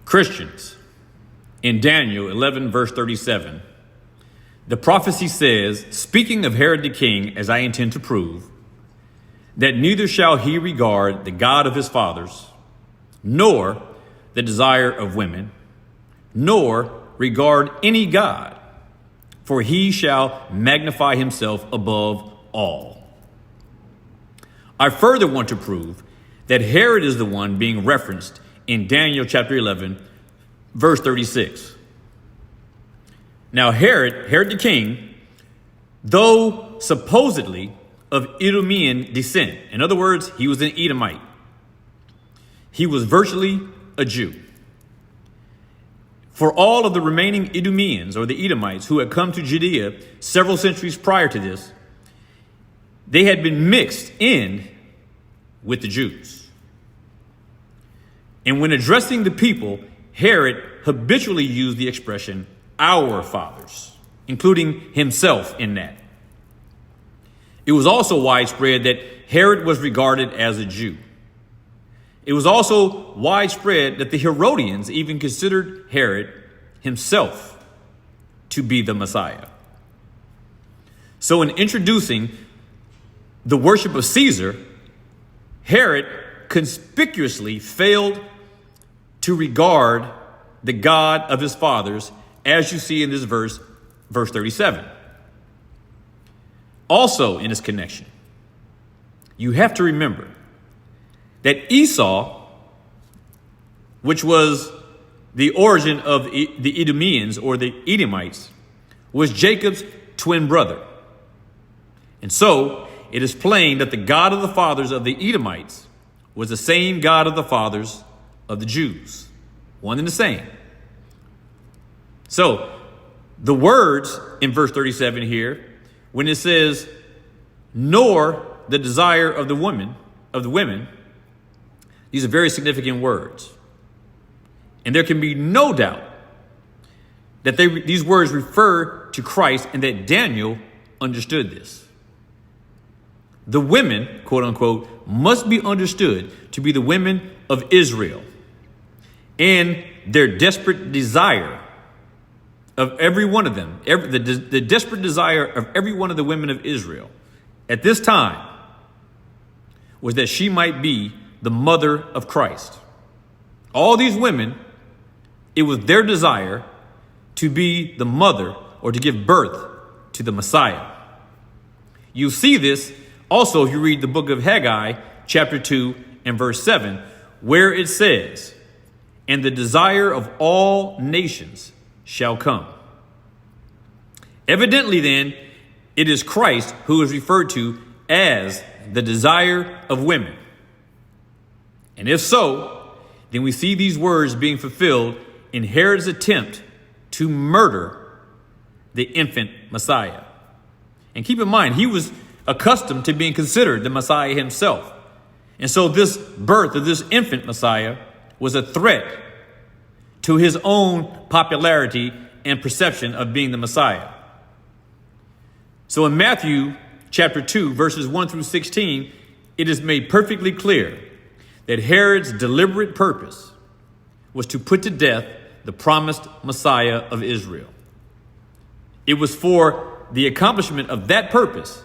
Christians, in Daniel 11, verse 37, the prophecy says, speaking of Herod the king, as I intend to prove, that neither shall he regard the God of his fathers, nor the desire of women, nor regard any God, for he shall magnify himself above all. I further want to prove that Herod is the one being referenced in Daniel chapter 11, verse 36. Now Herod the king, though supposedly of Idumean descent, in other words, he was an Edomite, he was virtually a Jew. For all of the remaining Idumeans, or the Edomites, who had come to Judea several centuries prior to this, they had been mixed in with the Jews. And when addressing the people, Herod habitually used the expression, our fathers, including himself in that. It was also widespread that Herod was regarded as a Jew. It was also widespread that the Herodians even considered Herod himself to be the Messiah. So in introducing the worship of Caesar, Herod conspicuously failed to regard the God of his fathers, as you see in this verse 37. Also in this connection, you have to remember that Esau, which was the origin of the Idumeans or the Edomites, was Jacob's twin brother. And so it is plain that the God of the fathers of the Edomites was the same God of the fathers of the Jews, one and the same. So the words in verse 37 here, when it says, nor the desire of the women, these are very significant words. And there can be no doubt that these words refer to Christ and that Daniel understood this. The women, quote unquote, must be understood to be the women of Israel and their desperate desire of every one of them, the desperate desire of every one of the women of Israel at this time was that she might be the mother of Christ. All these women, it was their desire to be the mother or to give birth to the Messiah. You see this also if you read the book of Haggai, chapter 2 and verse 7, where it says, and the desire of all nations shall come. Evidently then, it is Christ who is referred to as the desire of women. And if so, then we see these words being fulfilled in Herod's attempt to murder the infant Messiah. And keep in mind, he was accustomed to being considered the Messiah himself. And so this birth of this infant Messiah was a threat to his own popularity and perception of being the Messiah. So in Matthew chapter 2, verses 1 through 16, it is made perfectly clear that Herod's deliberate purpose was to put to death the promised Messiah of Israel. It was for the accomplishment of that purpose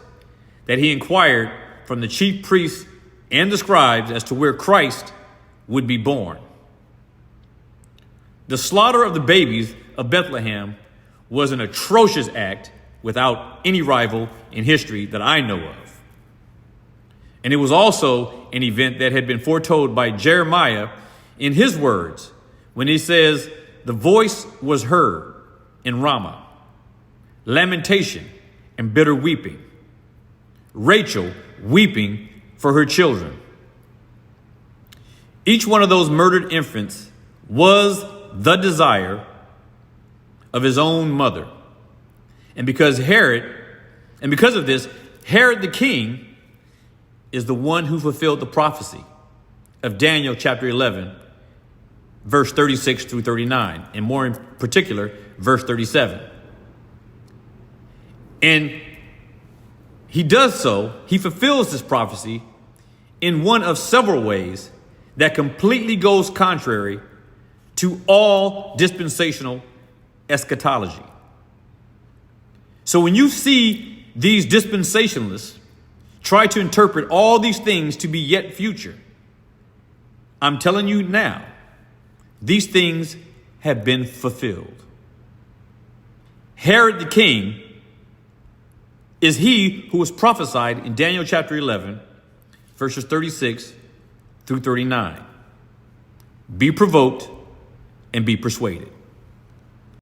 that he inquired from the chief priests and the scribes as to where Christ would be born. The slaughter of the babies of Bethlehem was an atrocious act without any rival in history that I know of. And it was also an event that had been foretold by Jeremiah in his words when he says, the voice was heard in Ramah, lamentation and bitter weeping, Rachel weeping for her children. Each one of those murdered infants was the desire of his own mother. And because of this, Herod the king is the one who fulfilled the prophecy of Daniel chapter 11, verse 36 through 39, and more in particular, verse 37. And he does so, he fulfills this prophecy in one of several ways that completely goes contrary to all dispensational eschatology. So when you see these dispensationalists try to interpret all these things to be yet future, I'm telling you now, these things have been fulfilled. Herod the king is he who was prophesied in Daniel chapter 11, verses 36 through 39. Be provoked and be persuaded.